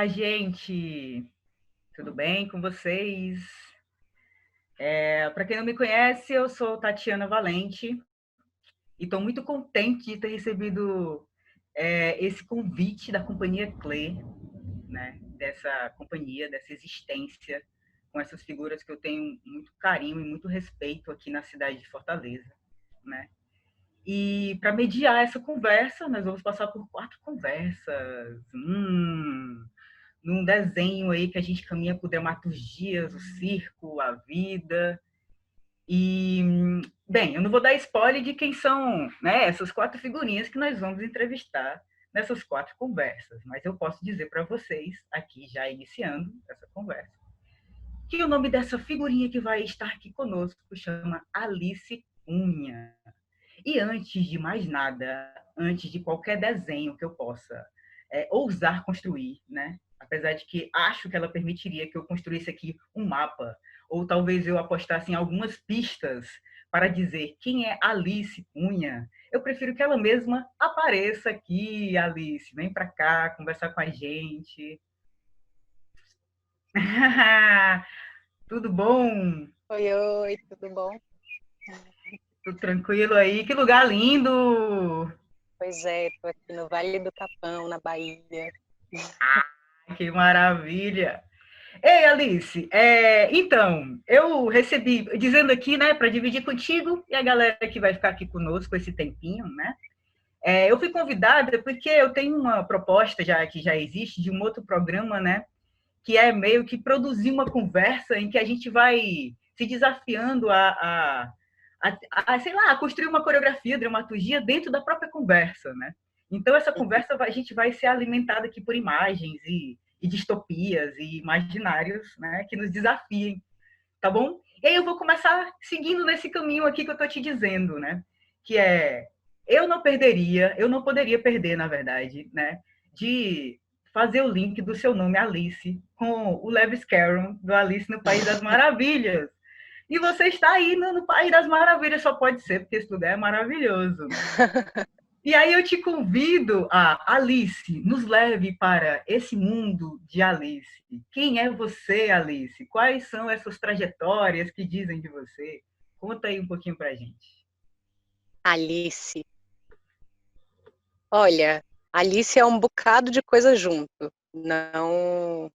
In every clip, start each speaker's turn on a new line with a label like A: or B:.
A: Fala, gente! Tudo bem com vocês? Para quem não me conhece, eu sou Tatiana Valente e estou muito contente de ter recebido esse convite da companhia Clé, né? Dessa companhia, dessa existência, com essas figuras que eu tenho muito carinho e muito respeito aqui na cidade de Fortaleza, né? E para mediar essa conversa, nós vamos passar por 4 conversas. Num desenho aí que a gente caminha por dramaturgias, o circo, a vida. E, bem, eu não vou dar spoiler de quem são, né, essas 4 figurinhas que nós vamos entrevistar nessas 4 conversas, mas eu posso dizer para vocês, aqui já iniciando essa conversa, que o nome dessa figurinha que vai estar aqui conosco chama Alice Cunha. E antes de mais nada, antes de qualquer desenho que eu possa ousar construir, né? Apesar de que acho que ela permitiria que eu construísse aqui um mapa, ou talvez eu apostasse em algumas pistas para dizer quem é Alice Cunha, eu prefiro que ela mesma apareça aqui, Alice, vem para cá conversar com a gente. Tudo bom?
B: Oi, oi, tudo bom?
A: Tudo tranquilo aí? Que lugar lindo!
B: Pois é, tô aqui no Vale do Capão, na Bahia.
A: Que maravilha! Ei, Alice, então, eu recebi, dizendo aqui, né, para dividir contigo e a galera que vai ficar aqui conosco esse tempinho, né? Eu fui convidada porque eu tenho uma proposta já que já existe de um outro programa, né? Que é meio que produzir uma conversa em que a gente vai se desafiando sei lá, a construir uma coreografia, dramaturgia dentro da própria conversa, né? Então, essa conversa, a gente vai ser alimentada aqui por imagens e distopias e imaginários, né, que nos desafiem, tá bom? E aí eu vou começar seguindo nesse caminho aqui que eu tô te dizendo, né? Que eu não poderia perder, na verdade, né? De fazer o link do seu nome, Alice, com o Lewis Carroll, do Alice no País das Maravilhas. E você está aí no País das Maravilhas, só pode ser, porque esse lugar é maravilhoso, né? E aí eu te convido a Alice, nos leve para esse mundo de Alice. Quem é você, Alice? Quais são essas trajetórias que dizem de você? Conta aí um pouquinho pra gente.
B: Alice. Olha, Alice é um bocado de coisa junto. Não,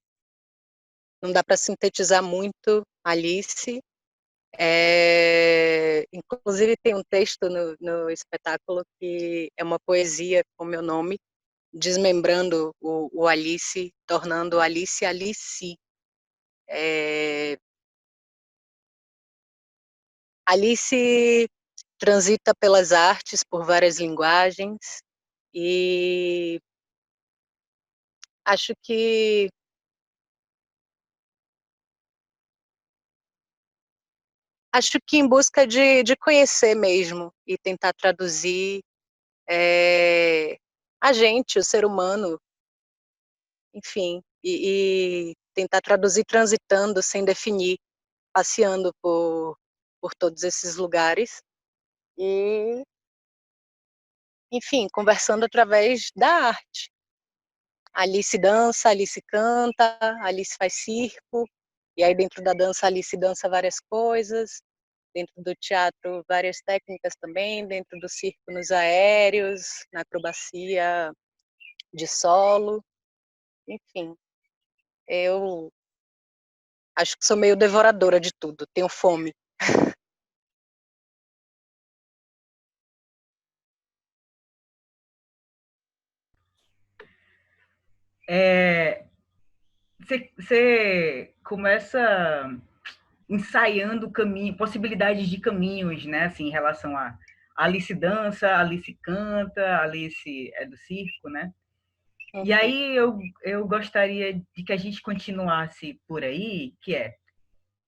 B: não dá para sintetizar muito Alice. Inclusive tem um texto no espetáculo que é uma poesia com meu nome, desmembrando o Alice, tornando Alice Alice. Alice transita pelas artes, por várias linguagens, e acho que em busca de conhecer mesmo e tentar traduzir a gente, o ser humano, enfim, e tentar traduzir transitando sem definir, passeando por todos esses lugares e, enfim, conversando através da arte. Alice dança, Alice canta, Alice faz circo, e aí dentro da dança Alice dança várias coisas, dentro do teatro várias técnicas também, dentro do circo nos aéreos, na acrobacia de solo, enfim. Eu acho que sou meio devoradora de tudo, tenho fome.
A: Você começa ensaiando caminho, possibilidades de caminhos, né? Assim, em relação a Alice dança, Alice canta, Alice é do circo, né? E
B: Uhum.
A: aí eu gostaria de que a gente continuasse por aí, que é,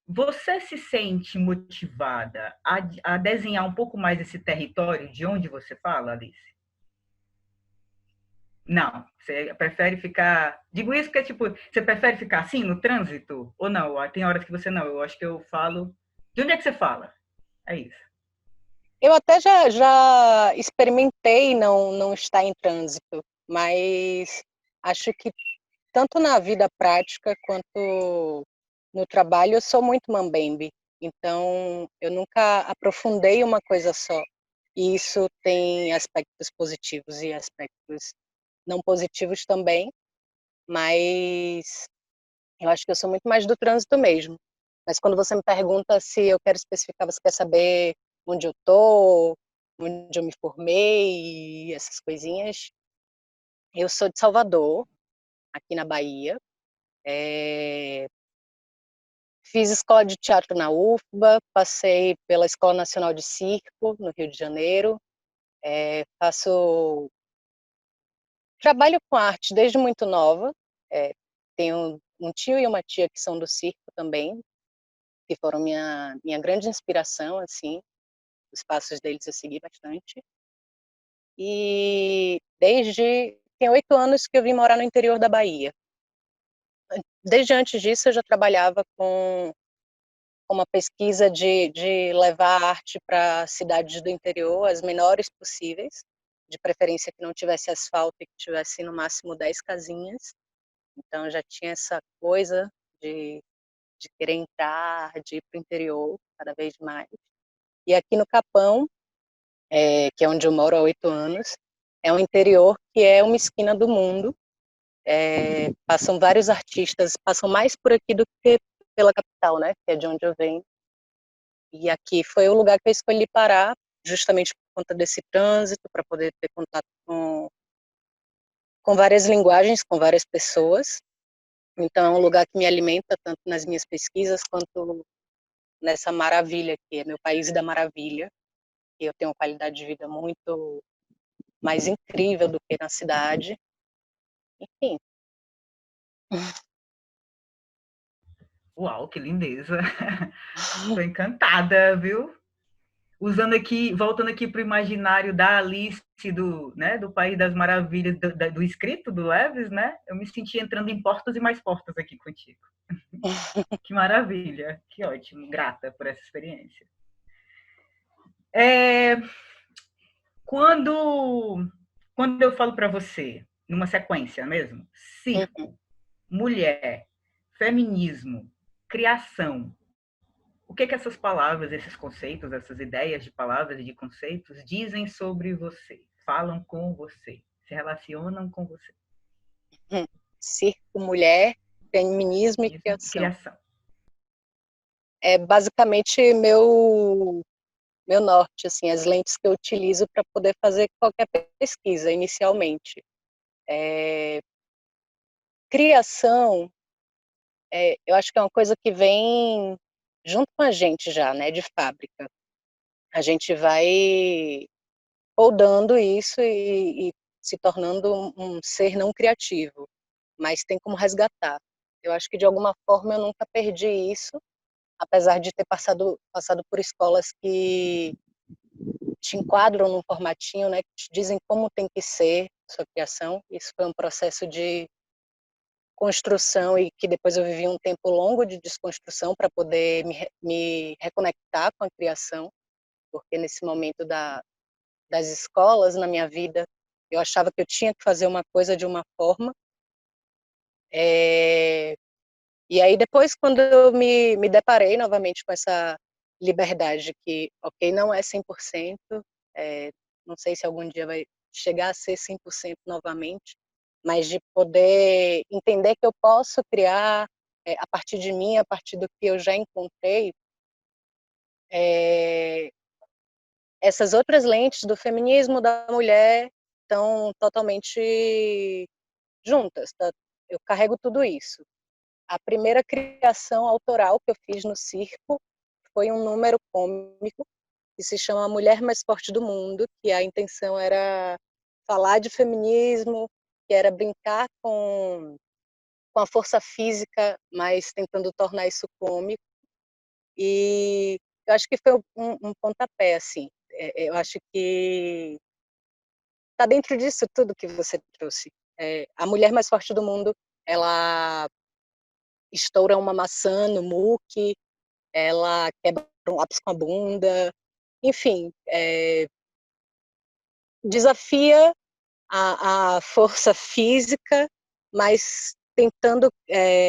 A: você se sente motivada a desenhar um pouco mais esse território de onde você fala, Alice? Não, você prefere ficar. Digo isso porque, tipo, você prefere ficar assim no trânsito? Ou não? Tem horas que você não. Eu acho que eu falo. De onde é que você fala? É isso.
B: Eu até já experimentei não estar em trânsito, mas acho que tanto na vida prática quanto no trabalho, eu sou muito mambembe. Então, eu nunca aprofundei uma coisa só. E isso tem aspectos positivos e aspectos não positivos também, mas eu acho que eu sou muito mais do trânsito mesmo. Mas quando você me pergunta se eu quero especificar, você quer saber onde eu tô, onde eu me formei, essas coisinhas. Eu sou de Salvador, aqui na Bahia. Fiz escola de teatro na UFBA, passei pela Escola Nacional de Circo, no Rio de Janeiro. Faço trabalho com arte desde muito nova. É, tenho um tio e uma tia que são do circo também, que foram minha grande inspiração, assim, os passos deles eu segui bastante. E tem 8 anos que eu vim morar no interior da Bahia. Desde antes disso eu já trabalhava com uma pesquisa de levar a arte para cidades do interior, as menores possíveis, de preferência que não tivesse asfalto e que tivesse no máximo 10 casinhas. Então já tinha essa coisa de, de querer entrar, de ir para o interior cada vez mais. E aqui no Capão, que é onde eu moro há 8 anos, é um interior que é uma esquina do mundo. Passam vários artistas, passam mais por aqui do que pela capital, né? Que é de onde eu venho. E aqui foi o lugar que eu escolhi parar, justamente por conta desse trânsito, para poder ter contato com várias linguagens, com várias pessoas. Então, é um lugar que me alimenta tanto nas minhas pesquisas quanto nessa maravilha que é meu país da maravilha. E eu tenho uma qualidade de vida muito mais incrível do que na cidade. Enfim.
A: Uau, que lindeza! Tô encantada, viu? Usando aqui, voltando aqui para o imaginário da Alice do País das Maravilhas, do escrito do Lewis, né? Eu me senti entrando em portas e mais portas aqui contigo. Que maravilha, que ótimo, grata por essa experiência. Quando, quando eu falo para você, numa sequência mesmo, circo, mulher, feminismo, criação, o que essas palavras, esses conceitos, essas ideias de palavras e de conceitos dizem sobre você? Falam com você, se relacionam com você.
B: Circo, mulher, feminismo e criação.
A: Criação.
B: É basicamente meu norte, assim, as lentes que eu utilizo para poder fazer qualquer pesquisa inicialmente. Criação, eu acho que é uma coisa que vem junto com a gente já, né, de fábrica. A gente vai podando isso e se tornando um ser não criativo, mas tem como resgatar. Eu acho que de alguma forma eu nunca perdi isso, apesar de ter passado por escolas que te enquadram num formatinho, né, que te dizem como tem que ser sua criação. Isso foi um processo de construção e que depois eu vivi um tempo longo de desconstrução para poder me reconectar com a criação, porque nesse momento das escolas na minha vida, eu achava que eu tinha que fazer uma coisa de uma forma. E aí depois, quando eu me deparei novamente com essa liberdade que, ok, não é 100%, não sei se algum dia vai chegar a ser 100% novamente, mas de poder entender que eu posso criar a partir de mim, a partir do que eu já encontrei, essas outras lentes do feminismo, da mulher, estão totalmente juntas, tá? Eu carrego tudo isso. A primeira criação autoral que eu fiz no circo foi um número cômico que se chama A Mulher Mais Forte do Mundo, que a intenção era falar de feminismo, que era brincar com a força física, mas tentando tornar isso cômico. E eu acho que foi um pontapé, assim. Eu acho que está dentro disso tudo que você trouxe. A Mulher Mais Forte do Mundo, ela estoura uma maçã no muque, ela quebra um lápis com a bunda, enfim, desafia a força física, mas tentando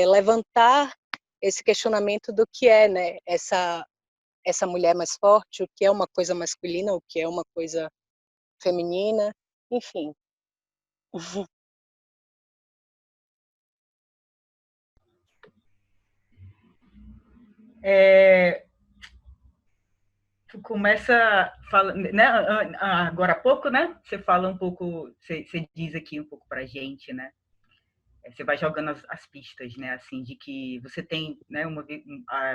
B: levantar esse questionamento do que é, né, essa mulher mais forte, o que é uma coisa masculina, o que é uma coisa feminina, enfim.
A: Tu começa falando, né? Agora há pouco, né? Você fala um pouco, você diz aqui um pouco pra gente, né? Você vai jogando as pistas, né? Assim, de que você tem, né?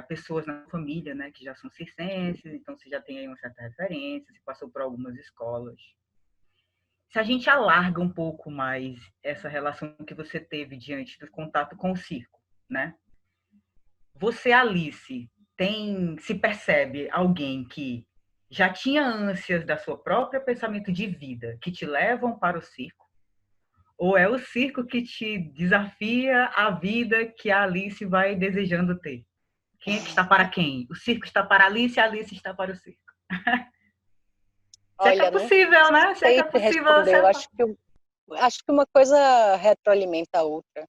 A: Pessoas na família, né? Que já são circenses, então você já tem aí uma certa referência, você passou por algumas escolas. Se a gente alarga um pouco mais essa relação que você teve diante do contato com o circo, né? Você, Alice, se percebe alguém que já tinha ânsias da sua própria pensamento de vida que te levam para o circo? Ou é o circo que te desafia a vida que a Alice vai desejando ter? Quem é que está para quem? O circo está para a Alice está para o circo. Se é que é
B: Olha, não
A: possível, né? Se é que
B: sei
A: é
B: te
A: possível
B: responder. Eu
A: acertar.
B: acho que uma coisa retroalimenta a outra.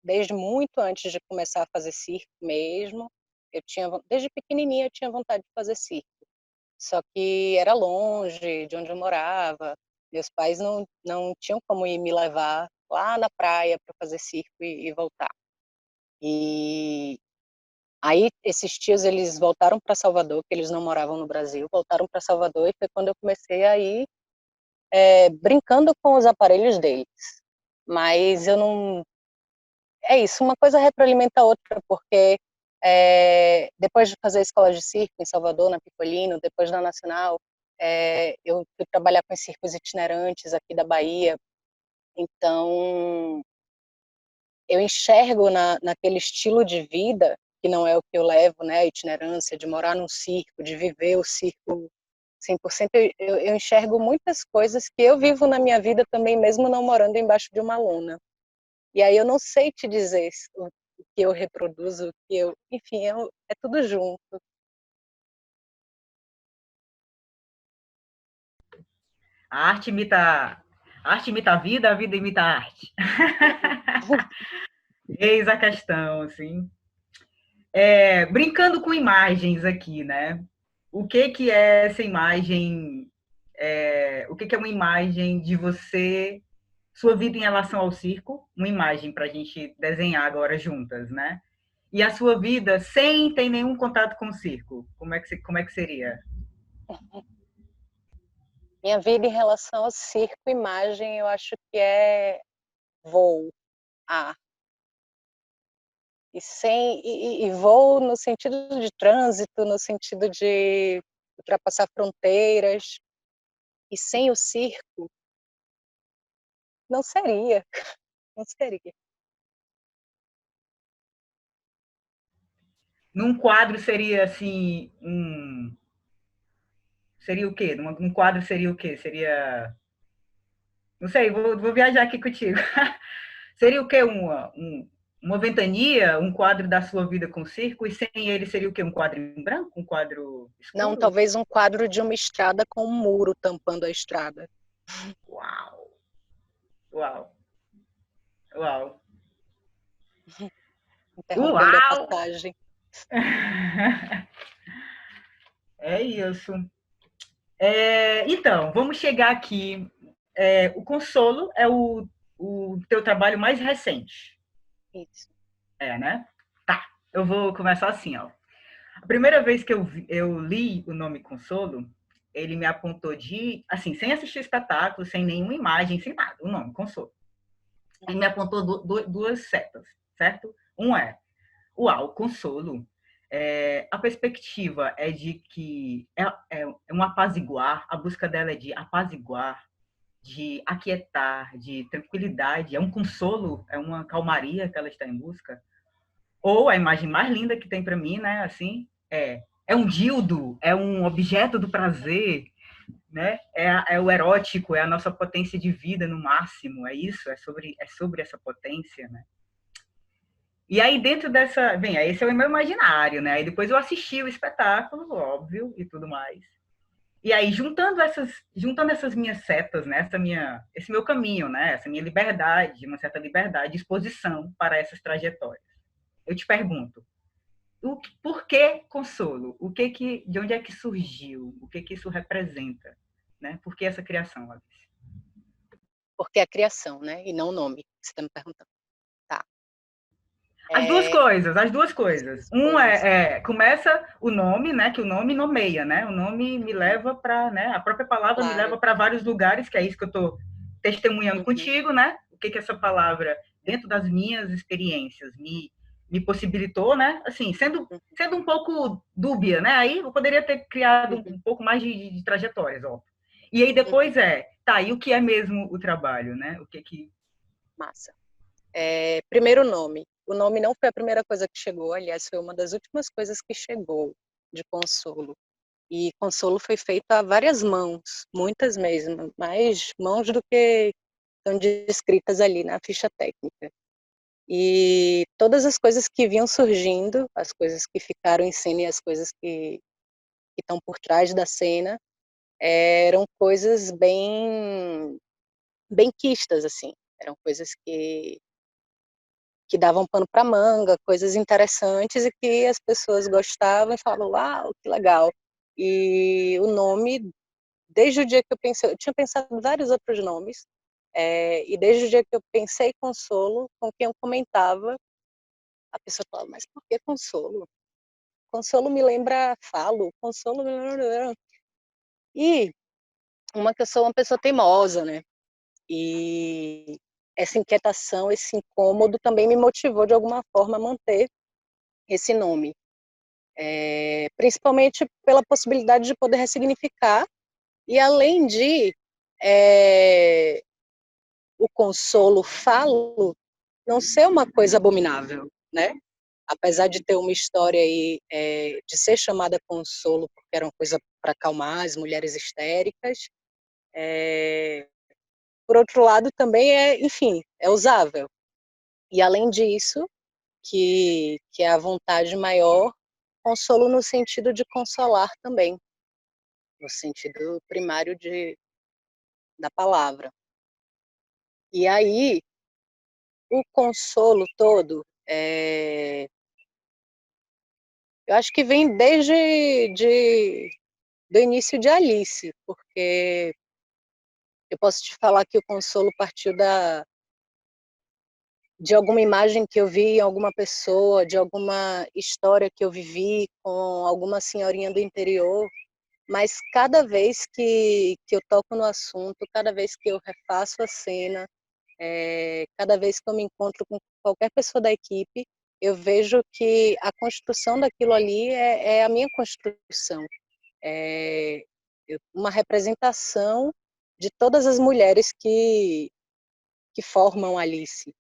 B: Desde muito antes de começar a fazer circo mesmo, desde pequenininha eu tinha vontade de fazer circo. Só que era longe de onde eu morava. Meus pais não tinham como ir me levar lá na praia para fazer circo e voltar. E aí esses tios eles voltaram para Salvador, que eles não moravam no Brasil, voltaram para Salvador e foi quando eu comecei a ir brincando com os aparelhos deles. Mas eu não. É isso, uma coisa retroalimenta a outra, porque depois de fazer a escola de circo em Salvador, na Picolino, depois da Nacional, eu fui trabalhar com os circos itinerantes aqui da Bahia. Então, eu enxergo naquele estilo de vida, que não é o que eu levo, né, a itinerância, de morar num circo, de viver o circo 100%, eu enxergo muitas coisas que eu vivo na minha vida também, mesmo não morando embaixo de uma lona. E aí eu não sei te dizer o que eu reproduzo, enfim, é tudo junto.
A: A arte imita a vida imita a arte. Eis a questão, assim. Brincando com imagens aqui, né? O que que é essa imagem? O que que é uma imagem de você, sua vida em relação ao circo? Uma imagem para a gente desenhar agora juntas, né? E a sua vida sem ter nenhum contato com o circo? Como é que seria?
B: Minha vida em relação ao circo, imagem, eu acho que é voo, ar. E voo no sentido de trânsito, no sentido de ultrapassar fronteiras. E sem o circo, não seria, não seria.
A: Num quadro seria assim, seria o quê? Um quadro seria o quê? Seria, não sei, vou viajar aqui contigo. Seria o quê? Uma ventania, um quadro da sua vida com o circo, e sem ele seria o quê? Um quadro em branco? Um quadro
B: Não,
A: escuro?
B: talvez um quadro de uma estrada com um muro tampando a estrada.
A: Uau! Uau! Uau!
B: Interrompendo a
A: Uau!
B: passagem.
A: É isso. Então, vamos chegar aqui. O Consolo é o teu trabalho mais recente.
B: Isso.
A: Né? Tá. Eu vou começar assim, ó. A primeira vez que eu li o nome Consolo, ele me apontou assim, sem assistir o espetáculo, sem nenhuma imagem, sem nada, o nome, Consolo. Ele me apontou duas setas, certo? Um uau, Consolo. A perspectiva é de que é um apaziguar, a busca dela é de apaziguar, de aquietar, de tranquilidade, é um consolo, é uma calmaria que ela está em busca. Ou a imagem mais linda que tem para mim, né? Assim, é um dildo, é um objeto do prazer, né? É o erótico, é a nossa potência de vida no máximo, é isso, é sobre essa potência, né? E aí dentro dessa, bem, esse é o meu imaginário, né? Aí depois eu assisti o espetáculo, óbvio, e tudo mais. E aí, juntando essas minhas setas, né, esse meu caminho, né, essa minha liberdade, uma certa liberdade, disposição para essas trajetórias. Eu te pergunto, por que consolo? De onde é que surgiu? O que isso representa? Né? Por que essa criação, Alice?
B: Porque é a criação, né? E não o nome que você está me perguntando. Tá.
A: As duas
B: É,
A: coisas, as duas
B: as
A: coisas.
B: duas
A: Um
B: coisas.
A: começa o nome, né? Que o nome nomeia, né? O nome me leva para, né? A própria palavra me leva
B: Claro.
A: para vários lugares, que é isso que eu estou testemunhando
B: Uhum,
A: contigo, né? O que essa palavra, dentro das minhas experiências, me possibilitou, né? Assim,
B: uhum,
A: sendo um pouco dúbia, né? Aí eu poderia ter criado
B: uhum,
A: um pouco mais de trajetórias, ó. E aí
B: uhum.
A: depois tá, e o que é mesmo o trabalho, né? O que que
B: Massa. Primeiro o nome. O nome não foi a primeira coisa que chegou, aliás, foi uma das últimas coisas que chegou de consolo. E consolo foi feito a várias mãos, muitas mesmo, mais mãos do que estão descritas ali na ficha técnica. E todas as coisas que vinham surgindo, as coisas que ficaram em cena e as coisas que estão por trás da cena, eram coisas bem quistas, assim. Eram coisas que davam pano para manga, coisas interessantes e que as pessoas gostavam e falavam, uau, que legal. E o nome, desde o dia que eu pensei, eu tinha pensado em vários outros nomes, e desde o dia que eu pensei Consolo, com quem eu comentava, a pessoa falava, mas por que Consolo? Consolo me lembra Falo, Consolo me lembra... E uma que eu sou uma pessoa teimosa, né? E essa inquietação, esse incômodo também me motivou de alguma forma a manter esse nome. Principalmente pela possibilidade de poder ressignificar e além de é, o consolo falo não ser uma coisa abominável, né? Apesar de ter uma história aí de ser chamada consolo porque era uma coisa para acalmar as mulheres histéricas, por outro lado também enfim, é usável. E além disso, que é a vontade maior, consolo no sentido de consolar também, no sentido primário da palavra. E aí, o consolo todo, eu acho que vem do início de Alice, porque eu posso te falar que o consolo partiu de alguma imagem que eu vi em alguma pessoa, de alguma história que eu vivi com alguma senhorinha do interior, mas cada vez que eu toco no assunto, cada vez que eu refaço a cena, cada vez que eu me encontro com qualquer pessoa da equipe, eu vejo que a construção daquilo ali é a minha construção. É uma representação de todas as mulheres que formam Alice.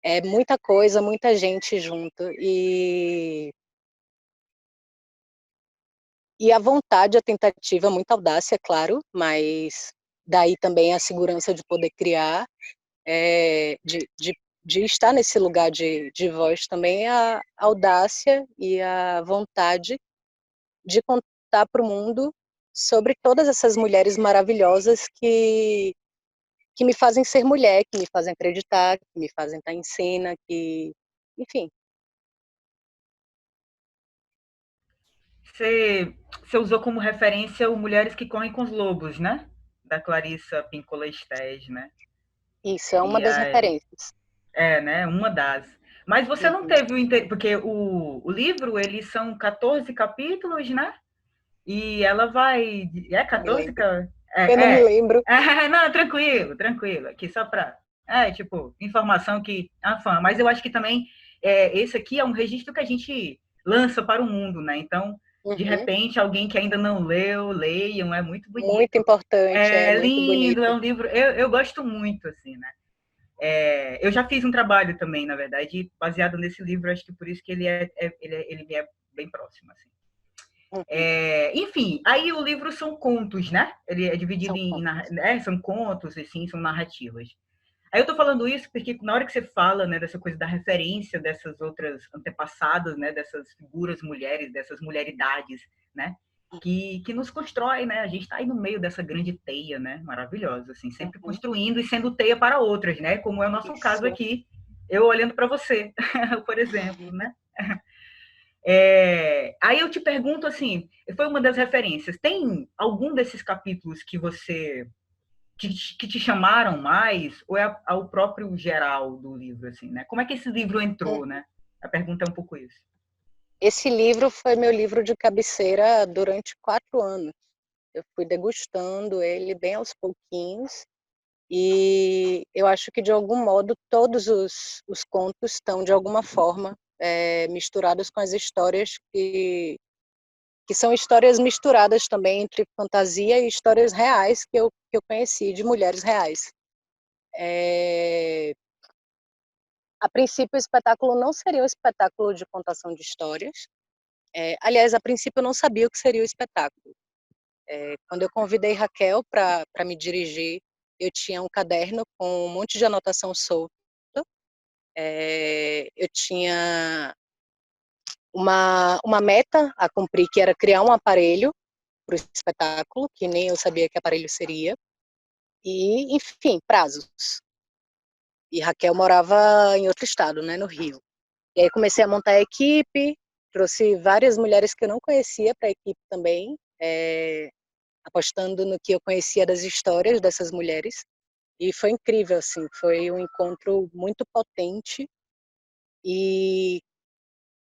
B: É muita coisa, muita gente junto. E a vontade, a tentativa, muita audácia, claro, mas daí também a segurança de poder criar, de estar nesse lugar de voz também, a audácia e a vontade de contar para o mundo sobre todas essas mulheres maravilhosas que me fazem ser mulher, que me fazem acreditar, que me fazem estar em cena, enfim.
A: você usou como referência o Mulheres que Correm com os Lobos, né? Da Clarissa Pinkola Estés, né?
B: Isso é uma
A: E
B: das
A: aí,
B: referências.
A: né? Uma das. Mas você não
B: Uhum.
A: teve o interesse, porque o livro, eles são 14 capítulos, né? E ela vai. É
B: Não me
A: 14?
B: lembro. Eu não me lembro.
A: Não, tranquilo, tranquilo. Aqui só pra. Tipo, informação que. Mas eu acho que também esse aqui é um registro que a gente lança para o mundo, né? Então, de
B: Uhum.
A: repente, alguém que ainda não leu, leiam, é muito
B: Muito
A: bonito.
B: importante, é
A: É
B: muito
A: lindo, é
B: bonito.
A: um livro. Eu gosto muito, assim, né? Eu já fiz um trabalho também, na verdade, baseado nesse livro, acho que por isso que ele me é bem próximo, assim.
B: Uhum.
A: Enfim, aí o livro são contos, né? Ele é dividido
B: São
A: são contos, assim, são narrativas. Aí eu tô falando isso porque na hora que você fala, né, dessa coisa da referência dessas outras antepassadas, né, dessas figuras mulheres, dessas mulheridades, né? que nos constrói, né? A gente está aí no meio dessa grande teia, né? Maravilhosa, assim, sempre
B: Uhum.
A: construindo e sendo teia para outras, né? Como é o nosso caso
B: Isso.
A: aqui, eu olhando para você, por exemplo, né? Aí eu te pergunto assim, foi uma das referências. Tem algum desses capítulos que você que te chamaram mais, ou é o próprio geral do livro, assim, né? Como é que esse livro entrou,
B: Uhum.
A: né? A pergunta é um pouco isso.
B: Esse livro foi meu livro de cabeceira durante 4 anos. Eu fui degustando ele bem aos pouquinhos e eu acho que, de algum modo, todos os contos estão, de alguma forma, misturados com as histórias que são histórias misturadas também entre fantasia e histórias reais que eu conheci, de mulheres reais. A princípio, o espetáculo não seria um espetáculo de contação de histórias. Aliás, a princípio, eu não sabia o que seria o espetáculo. Quando eu convidei Raquel para me dirigir, eu tinha um caderno com um monte de anotação solta. Eu tinha uma meta a cumprir, que era criar um aparelho para o espetáculo, que nem eu sabia que aparelho seria. E, enfim, prazos. E Raquel morava em outro estado, né, no Rio. E aí comecei a montar a equipe, trouxe várias mulheres que eu não conhecia para a equipe também, apostando no que eu conhecia das histórias dessas mulheres. E foi incrível, assim, foi um encontro muito potente e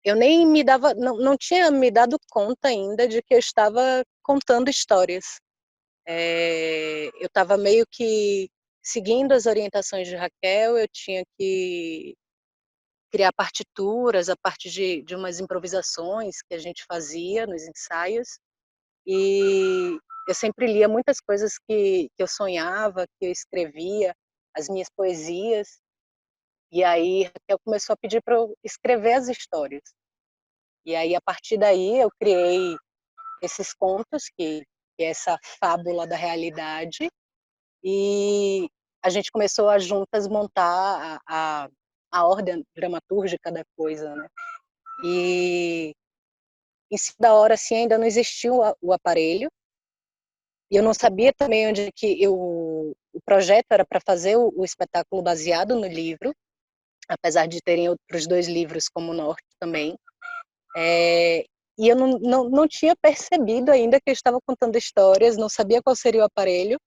B: eu nem me dava, não tinha me dado conta ainda de que eu estava contando histórias. Eu estava meio que seguindo as orientações de Raquel, eu tinha que criar partituras a partir de umas improvisações que a gente fazia nos ensaios, e eu sempre lia muitas coisas que eu sonhava, que eu escrevia, as minhas poesias, e aí Raquel começou a pedir para eu escrever as histórias. E aí, a partir daí, eu criei esses contos, que é essa fábula da realidade, e a gente começou a juntas montar a ordem dramatúrgica da coisa, né? E em cima da hora, assim, ainda não existia o aparelho, e eu não sabia também onde que o projeto era para fazer o espetáculo baseado no livro, apesar de terem outros 2 livros como norte também. E eu não tinha percebido ainda que eu estava contando histórias, não sabia qual seria o aparelho,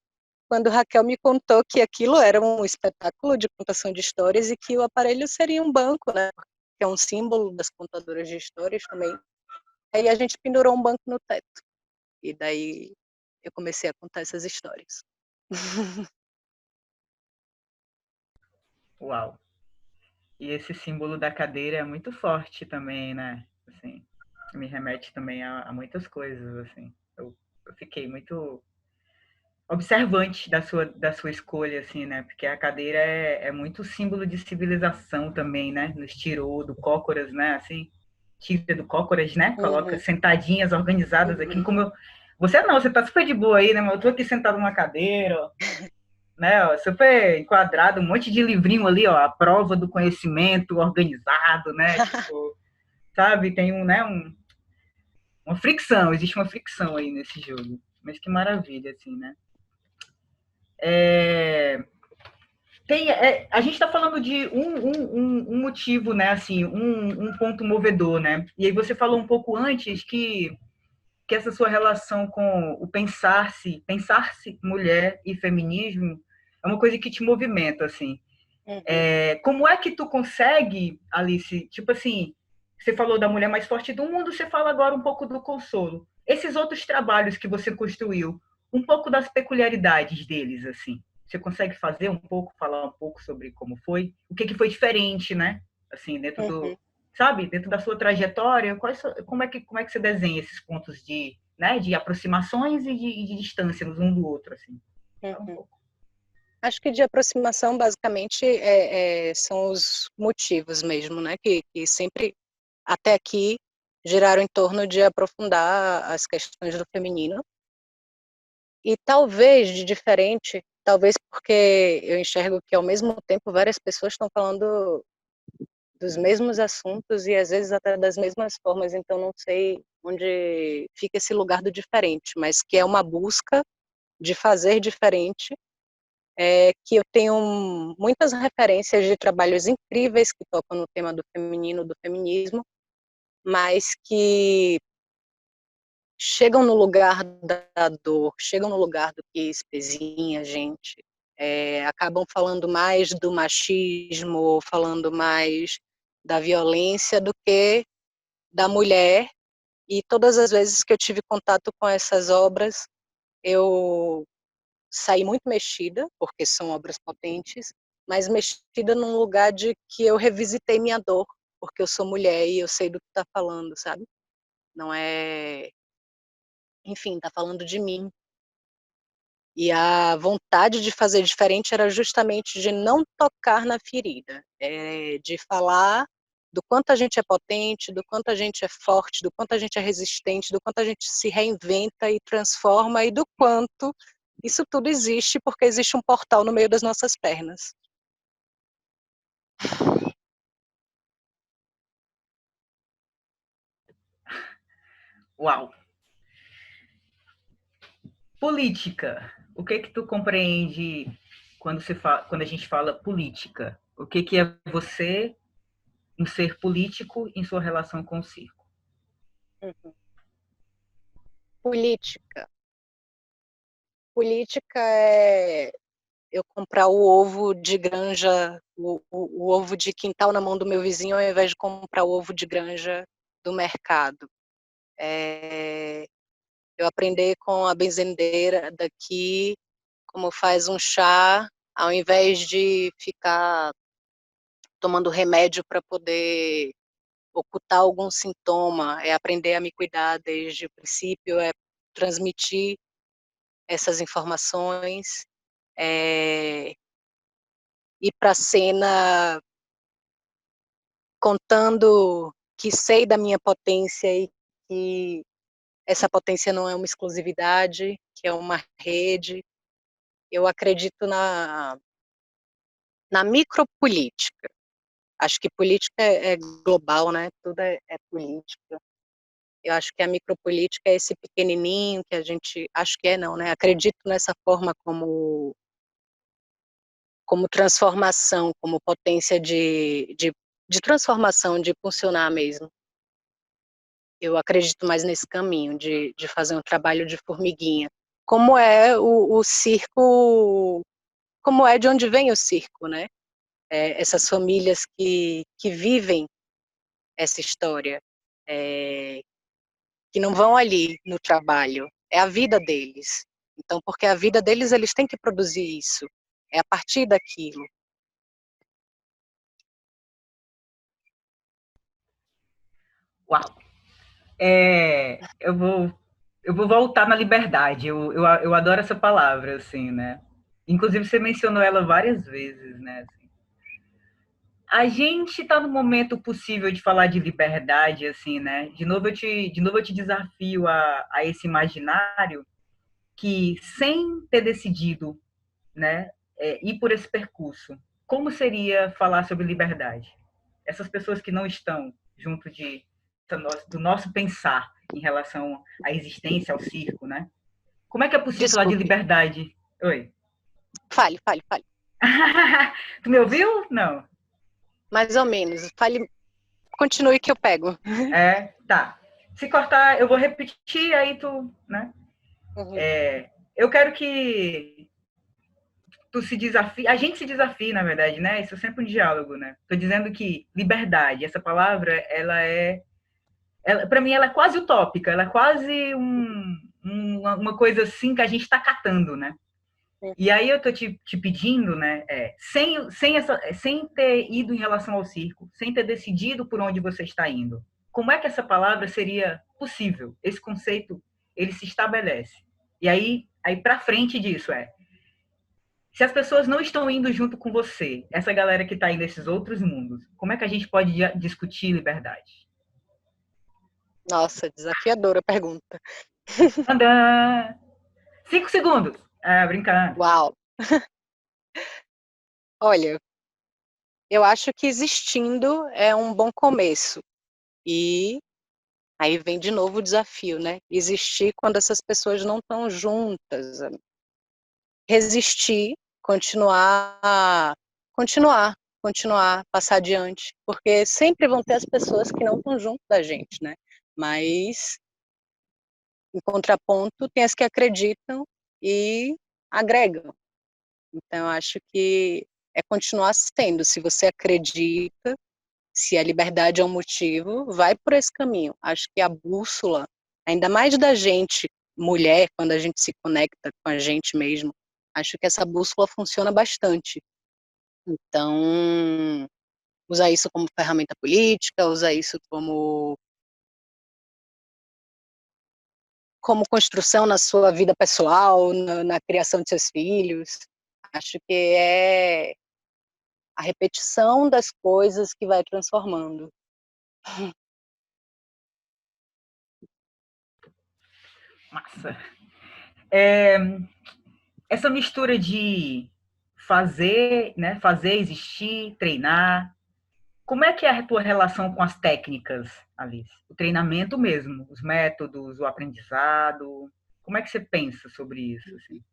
B: quando Raquel me contou que aquilo era um espetáculo de contação de histórias e que o aparelho seria um banco, né? Que é um símbolo das contadoras de histórias também. Aí a gente pendurou um banco no teto. E daí eu comecei a contar essas histórias.
A: Uau! E esse símbolo da cadeira é muito forte também, né? Assim, me remete também a muitas coisas, assim. Eu fiquei muito observante da sua escolha, assim, né? Porque a cadeira é muito símbolo de civilização também, né? Nos tirou do cócoras, né? Assim, tira do cócoras, né? Coloca
B: Uhum,
A: sentadinhas organizadas aqui, como eu... Você não, você tá super de boa aí, né? Mas eu tô aqui sentado numa cadeira, ó, né? Ó, super enquadrado, um monte de livrinho ali, ó, a prova do conhecimento organizado, né? Tipo, sabe? Tem uma fricção, existe uma fricção aí nesse jogo. Mas que maravilha, assim, né? É, a gente está falando de um motivo, né? Assim, um ponto movedor, né? E aí você falou um pouco antes que essa sua relação com o pensar-se mulher e feminismo é uma coisa que te movimenta, assim.
B: uhum,
A: Como é que tu consegue, Alice, tipo assim, você falou da mulher mais forte do mundo, você fala agora um pouco do consolo. Esses outros trabalhos que você construiu, um pouco das peculiaridades deles, assim. Você consegue fazer um pouco, falar um pouco sobre como foi? O que foi diferente, né? Assim, dentro
B: uhum,
A: do, sabe, dentro da sua trajetória, como é que você desenha esses pontos de, né, de aproximações e de distância um do outro, assim? Fala um
B: uhum.
A: pouco.
B: Acho que de aproximação, basicamente, são os motivos mesmo, né? Que sempre, até aqui, giraram em torno de aprofundar as questões do feminino. E talvez de diferente, talvez porque eu enxergo que, ao mesmo tempo, várias pessoas estão falando dos mesmos assuntos e às vezes até das mesmas formas, então não sei onde fica esse lugar do diferente, mas que é uma busca de fazer diferente, que eu tenho muitas referências de trabalhos incríveis que tocam no tema do feminino, do feminismo, mas que chegam no lugar da dor, chegam no lugar do que espezinha, gente, acabam falando mais do machismo, falando mais da violência do que da mulher. E todas as vezes que eu tive contato com essas obras, eu saí muito mexida, porque são obras potentes, mas mexida num lugar de que eu revisitei minha dor, porque eu sou mulher e eu sei do que está falando, sabe? Não é, enfim, está falando de mim. E a vontade de fazer diferente era justamente de não tocar na ferida, de falar do quanto a gente é potente, do quanto a gente é forte, do quanto a gente é resistente, do quanto a gente se reinventa e transforma e do quanto isso tudo existe porque existe um portal no meio das nossas pernas.
A: Uau! Política. O que que tu compreende quando a gente fala política? O que que é você, um ser político, em sua relação com o circo?
B: Uhum. Política. Política é eu comprar o ovo de granja, o ovo de quintal na mão do meu vizinho, ao invés de comprar o ovo de granja do mercado. Eu aprender com a benzendeira daqui como faz um chá, ao invés de ficar tomando remédio para poder ocultar algum sintoma, é aprender a me cuidar desde o princípio, é transmitir essas informações, é ir para a cena contando que sei da minha potência e que essa potência não é uma exclusividade, que é uma rede. Eu acredito na micropolítica. Acho que política é global, né? Tudo é política. Eu acho que a micropolítica é esse pequenininho que a gente, acho que é não, né? Acredito nessa forma como transformação, como potência de transformação, de funcionar mesmo. Eu acredito mais nesse caminho de fazer um trabalho de formiguinha. Como é o circo, como é de onde vem o circo, né? Essas famílias que vivem essa história, que não vão ali no trabalho, é a vida deles. Então, porque a vida deles, eles têm que produzir isso. É a partir daquilo.
A: Uau! Eu vou voltar na liberdade. Eu adoro essa palavra, assim, né? Inclusive, você mencionou ela várias vezes, né? Assim. A gente está no momento possível de falar de liberdade, assim, né? De novo eu te desafio a esse imaginário que, sem ter decidido, né, ir por esse percurso, como seria falar sobre liberdade? Essas pessoas que não estão junto do nosso pensar em relação à existência, ao circo, né? Como é que é possível falar de
B: Desculpe.
A: liberdade? Oi.
B: Fale, fale, fale.
A: Tu me ouviu? Não.
B: Mais ou menos. Fale, continue que eu pego.
A: Tá. Se cortar, eu vou repetir, aí tu, né?
B: Uhum.
A: Eu quero que tu se desafie, a gente se desafie, na verdade, né? Isso é sempre um diálogo, né? Tô dizendo que liberdade, essa palavra, para mim, ela é quase utópica, ela é quase uma coisa assim que a gente está catando, né? E aí eu tô te pedindo, né, sem ter ido em relação ao circo, sem ter decidido por onde você está indo, como é que essa palavra seria possível? Esse conceito, ele se estabelece. E aí para frente disso se as pessoas não estão indo junto com você, essa galera que está aí nesses outros mundos, como é que a gente pode discutir liberdade?
B: Nossa, desafiadora pergunta.
A: Tadã! 5 segundos. Brincando.
B: Uau. Olha, Eu acho que existindo é um bom começo. E aí vem de novo o desafio, né? Existir quando essas pessoas não estão juntas. Resistir, continuar, continuar, passar adiante. Porque sempre vão ter as pessoas que não estão junto da gente, né? Mas, em contraponto, tem as que acreditam e agregam. Então, eu acho que é continuar sendo. Se você acredita, se a liberdade é um motivo, vai por esse caminho. Acho que a bússola, ainda mais da gente, mulher, quando a gente se conecta com a gente mesmo, acho que essa bússola funciona bastante. Então, usar isso como ferramenta política, usar isso como construção na sua vida pessoal, na criação de seus filhos. Acho que é a repetição das coisas que vai transformando.
A: Massa. Essa mistura de fazer, né, fazer existir, treinar. Como é que é a tua relação com as técnicas, Alice? O treinamento mesmo, os métodos, o aprendizado. Como é que você pensa sobre isso? Assim?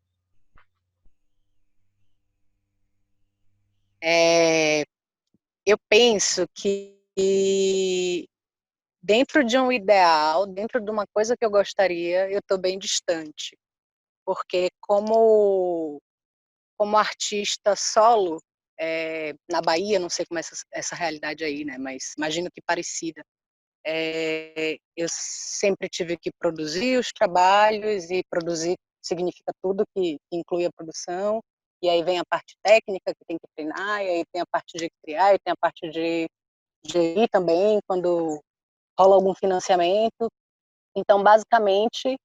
B: Eu penso que dentro de um ideal, dentro de uma coisa que eu gostaria, eu estou bem distante. Porque como artista solo, na Bahia, não sei como é essa realidade aí, né? Mas imagino que parecida. Eu sempre tive que produzir os trabalhos, e produzir significa tudo que inclui a produção, e aí vem a parte técnica que tem que treinar, e aí tem a parte de criar, e tem a parte de ir também, quando rola algum financiamento. Então, basicamente,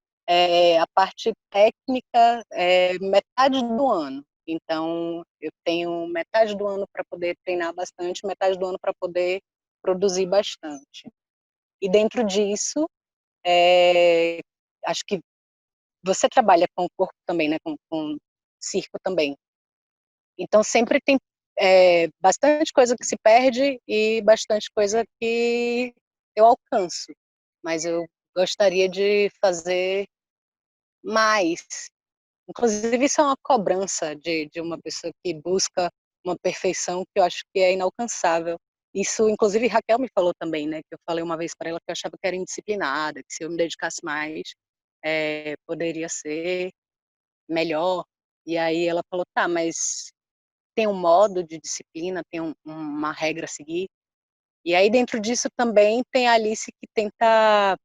B: a parte técnica é metade do ano. Então, eu tenho metade do ano para poder treinar bastante, metade do ano para poder produzir bastante. E dentro disso, acho que você trabalha com o corpo também, né? Com circo também. Então, sempre tem bastante coisa que se perde e bastante coisa que eu alcanço. Mas eu gostaria de fazer mais. Inclusive, isso é uma cobrança de uma pessoa que busca uma perfeição que eu acho que é inalcançável. Isso, inclusive, Raquel me falou também, né? Que eu falei uma vez para ela que eu achava que era indisciplinada, que se eu me dedicasse mais, poderia ser melhor. E aí ela falou, tá, mas tem um modo de disciplina, tem uma regra a seguir. E aí, dentro disso também, tem a Alice que tenta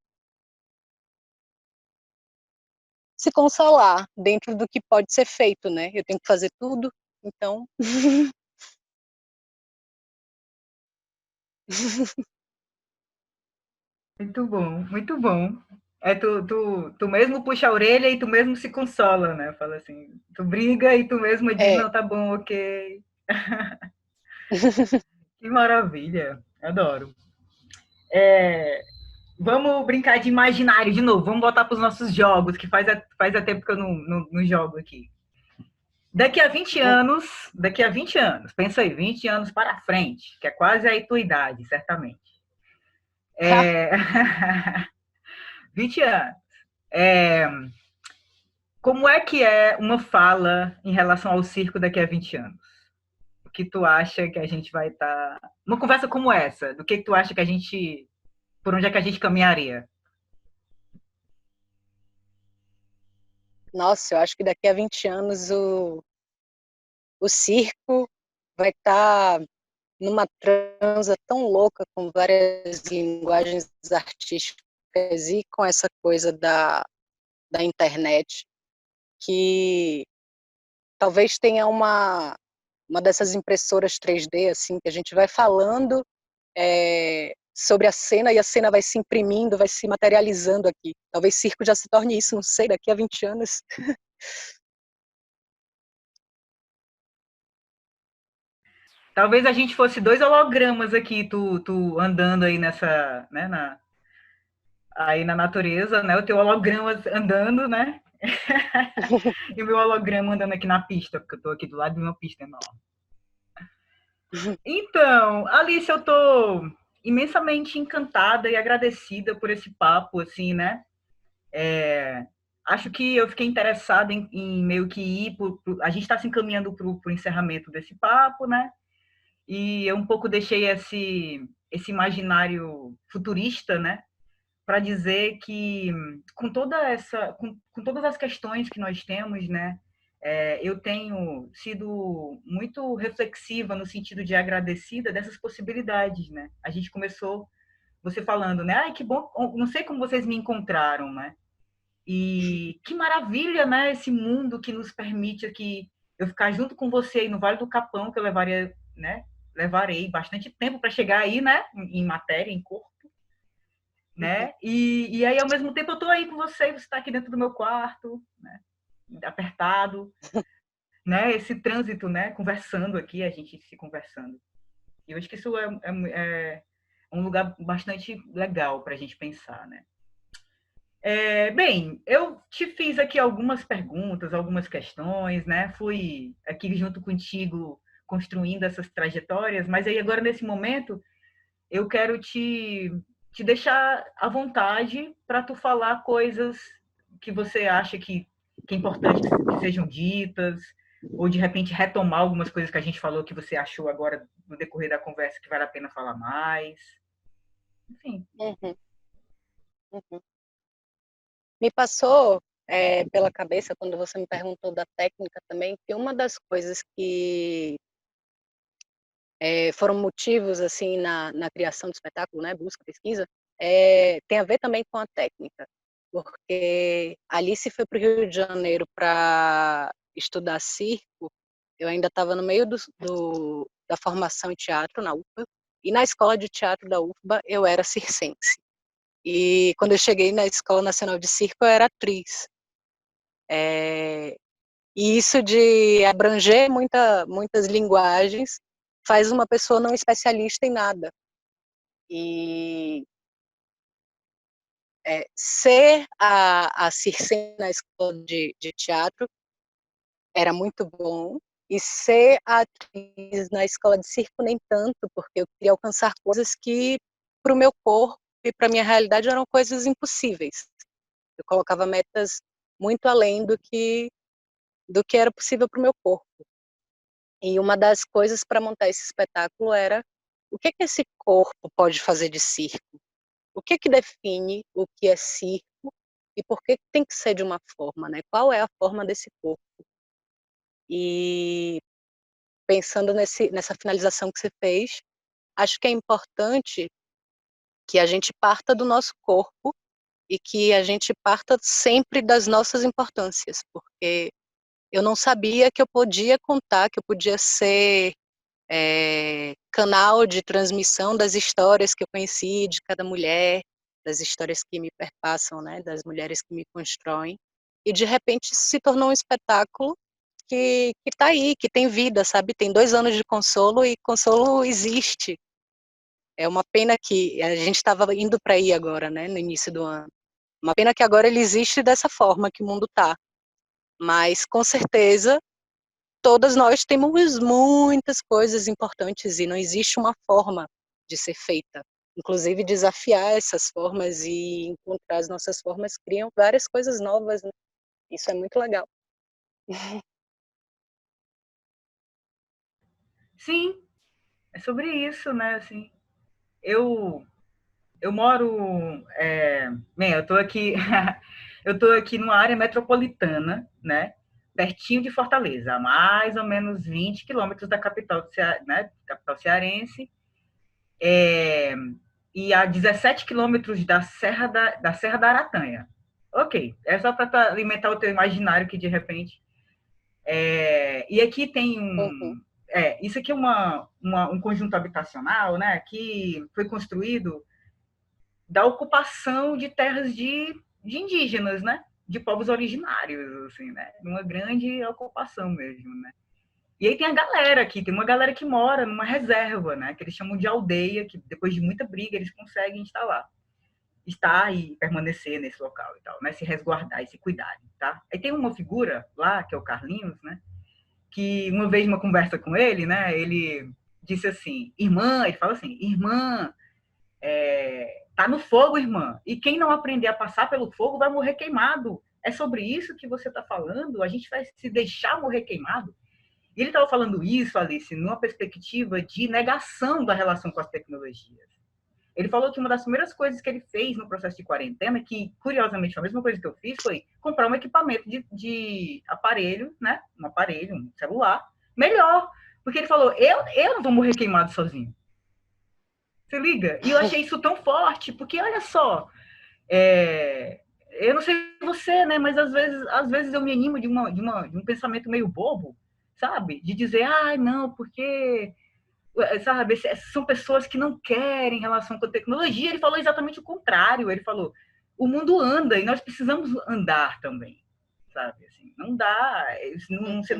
B: se consolar dentro do que pode ser feito, né? Eu tenho que fazer tudo, então.
A: Muito bom, muito bom. Tu mesmo puxa a orelha e tu mesmo se consola, né? Fala assim, tu briga e tu mesmo diz,
B: É.
A: não, tá bom, ok. Que maravilha, adoro. Vamos brincar de imaginário de novo, vamos voltar para os nossos jogos, que faz tempo que eu não jogo aqui. Daqui a 20 anos, pensa aí, 20 anos para frente, que é quase a tua idade, certamente. 20 anos. É, como é que é uma fala em relação ao circo daqui a 20 anos? O que tu acha que a gente vai estar... Uma conversa como essa, do que tu acha que a gente... Por onde é que a gente caminharia?
B: Nossa, eu acho que daqui a 20 anos o circo vai estar numa transa tão louca com várias linguagens artísticas e com essa coisa da internet, que talvez tenha uma dessas impressoras 3D, assim, que a gente vai falando sobre a cena e a cena vai se imprimindo, vai se materializando aqui. Talvez circo já se torne isso, não sei, daqui a 20 anos.
A: Talvez a gente fosse dois hologramas aqui, tu andando aí nessa, né, aí na natureza, né? O teu holograma andando, né? E o meu holograma andando aqui na pista, porque eu tô aqui do lado de uma pista enorme. Então, Alice, eu tô imensamente encantada e agradecida por esse papo, assim, né? Acho que eu fiquei interessada em meio que ir a gente está se encaminhando para o encerramento desse papo, né? E eu um pouco deixei esse imaginário futurista, né? Para dizer que com todas as questões que nós temos, né? Eu tenho sido muito reflexiva no sentido de agradecida dessas possibilidades, né? A gente começou você falando, né? Ai, que bom, não sei como vocês me encontraram, né? E que maravilha, né? Esse mundo que nos permite aqui eu ficar junto com você aí no Vale do Capão, que eu levaria, né? Levarei bastante tempo para chegar aí, né? Em matéria, em corpo,
B: Uhum.
A: né? E aí, ao mesmo tempo, eu tô aí com você, você está aqui dentro do meu quarto, né? Apertado, né? Esse trânsito, né? Conversando aqui, a gente se conversando. E eu acho que isso é um lugar bastante legal para a gente pensar, né? Bem, eu te fiz aqui algumas perguntas, algumas questões, né? Fui aqui junto contigo construindo essas trajetórias, mas aí agora nesse momento eu quero te deixar à vontade para tu falar coisas que você acha que é importante que sejam ditas, ou de repente retomar algumas coisas que a gente falou que você achou agora no decorrer da conversa que vale a pena falar mais. Enfim.
B: Uhum. Uhum. Me passou pela cabeça, quando você me perguntou da técnica também, que uma das coisas que foram motivos assim na criação do espetáculo, né, busca, pesquisa, tem a ver também com a técnica, porque Alice foi para o Rio de Janeiro para estudar circo. Eu ainda estava no meio da formação em teatro na UFBA, e na escola de teatro da UFBA eu era circense. E quando eu cheguei na Escola Nacional de Circo, eu era atriz. E isso de abranger muitas linguagens faz uma pessoa não especialista em nada. E ser a circense na escola de teatro era muito bom, e ser a atriz na escola de circo nem tanto, porque eu queria alcançar coisas que, para o meu corpo e para a minha realidade, eram coisas impossíveis. Eu colocava metas muito além do que era possível para o meu corpo. E uma das coisas para montar esse espetáculo era o que esse corpo pode fazer de circo? O que define o que é circo e por que tem que ser de uma forma, né? Qual é a forma desse corpo? E pensando nessa finalização que você fez, acho que é importante que a gente parta do nosso corpo e que a gente parta sempre das nossas importâncias, porque eu não sabia que eu podia contar, que eu podia ser canal de transmissão das histórias que eu conheci de cada mulher, das histórias que me perpassam, né, das mulheres que me constroem, e de repente isso se tornou um espetáculo que está aí, que tem vida, sabe? Tem 2 anos de Consolo e Consolo existe. É uma pena que a gente estava indo para aí agora, né, no início do ano. Uma pena que agora ele existe dessa forma que o mundo está. Mas com certeza todas nós temos muitas coisas importantes e não existe uma forma de ser feita. Inclusive, desafiar essas formas e encontrar as nossas formas criam várias coisas novas, né? Isso é muito legal.
A: Sim, é sobre isso, né? Assim, eu eu moro, bem, eu tô aqui numa área metropolitana, né? Pertinho de Fortaleza, a mais ou menos 20 quilômetros da capital, né? Capital cearense, e a 17 quilômetros da Serra da Aratanha. Ok, é só para alimentar o teu imaginário que de repente. E aqui tem
B: Uhum,
A: isso aqui é um conjunto habitacional, né? Que foi construído da ocupação de terras de indígenas, né? De povos originários, assim, né? Uma grande ocupação mesmo, né? E aí tem a galera aqui, tem uma galera que mora numa reserva, né? Que eles chamam de aldeia, que depois de muita briga eles conseguem instalar, estar e permanecer nesse local e tal, né? Se resguardar e se cuidar, tá? Aí tem uma figura lá, que é o Carlinhos, né? Que uma vez uma conversa com ele, né? Ele disse assim, irmã, ele fala assim, irmã, tá no fogo, irmã. E quem não aprender a passar pelo fogo vai morrer queimado. É sobre isso que você está falando? A gente vai se deixar morrer queimado? E ele estava falando isso, Alice, numa perspectiva de negação da relação com as tecnologias. Ele falou que uma das primeiras coisas que ele fez no processo de quarentena, que curiosamente foi a mesma coisa que eu fiz, foi comprar um equipamento de aparelho, né? Um aparelho, um celular, melhor. Porque ele falou, eu não vou morrer queimado sozinho. Você liga? E eu achei isso tão forte, porque olha só, eu não sei você, né? Mas às vezes eu me animo de um pensamento meio bobo, sabe? De dizer, ah, não, porque sabe, são pessoas que não querem relação com a tecnologia. Ele falou exatamente o contrário. Ele falou, o mundo anda e nós precisamos andar também, sabe? Assim, não dá,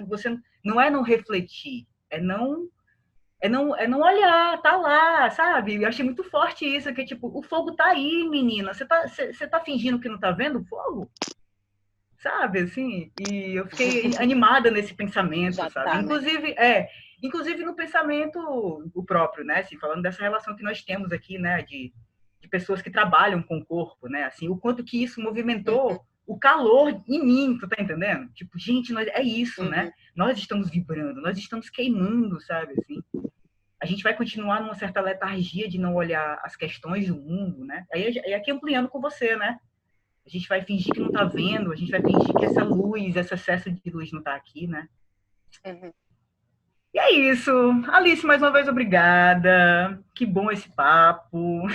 A: você não é não refletir, é não olhar, tá lá, sabe? Eu achei muito forte isso, que tipo, o fogo tá aí, menina. Você tá fingindo que não tá vendo o fogo? Sabe, assim? E eu fiquei animada nesse pensamento,
B: Já
A: sabe?
B: tá, né?
A: Inclusive no pensamento o próprio, né? Assim, falando dessa relação que nós temos aqui, né? De pessoas que trabalham com o corpo, né? Assim, o quanto que isso movimentou o calor em mim, tu tá entendendo? Tipo, gente, é isso, né? Nós estamos vibrando, nós estamos queimando, sabe? Assim, a gente vai continuar numa certa letargia de não olhar as questões do mundo, né? Aí aqui ampliando com você, né? A gente vai fingir que não tá vendo, a gente vai fingir que essa luz, esse excesso de luz não tá aqui, né? E é isso. Alice, mais uma vez, obrigada. Que bom esse papo.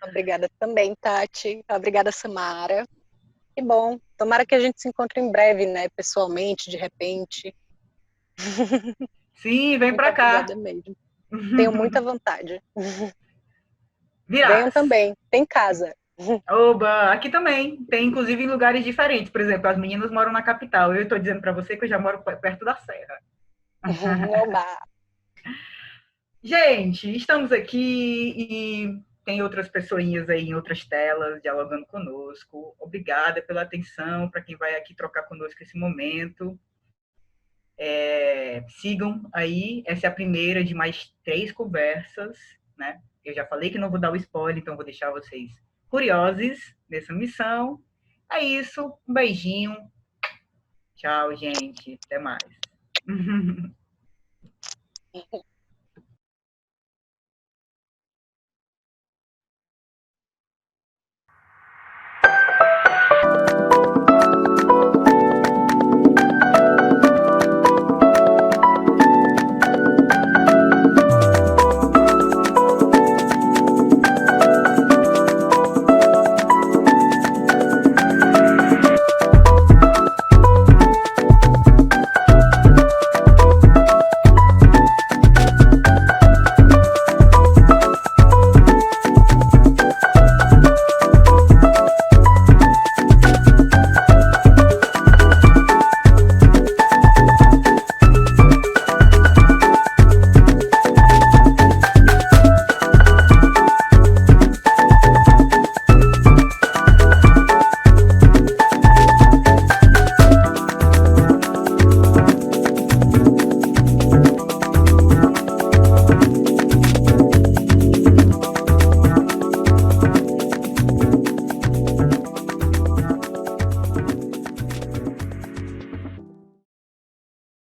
B: Obrigada também, Tati. Obrigada, Samara. Que bom. Tomara que a gente se encontre em breve, né? Pessoalmente, de repente.
A: Sim, vem
B: Muito
A: pra cá.
B: obrigada mesmo. Tenho muita vontade. Venham
A: Virás.
B: também. Tem casa.
A: Oba, aqui também. Tem, inclusive, em lugares diferentes. Por exemplo, as meninas moram na capital. Eu estou dizendo para você que eu já moro perto da serra.
B: Oba.
A: Gente, estamos aqui e tem outras pessoinhas aí em outras telas dialogando conosco. Obrigada pela atenção, para quem vai aqui trocar conosco esse momento. Sigam aí, essa é a primeira de mais 3 conversas, né? Eu já falei que não vou dar o spoiler, então vou deixar vocês curiosos nessa missão. É isso, um beijinho. Tchau, gente. Até mais.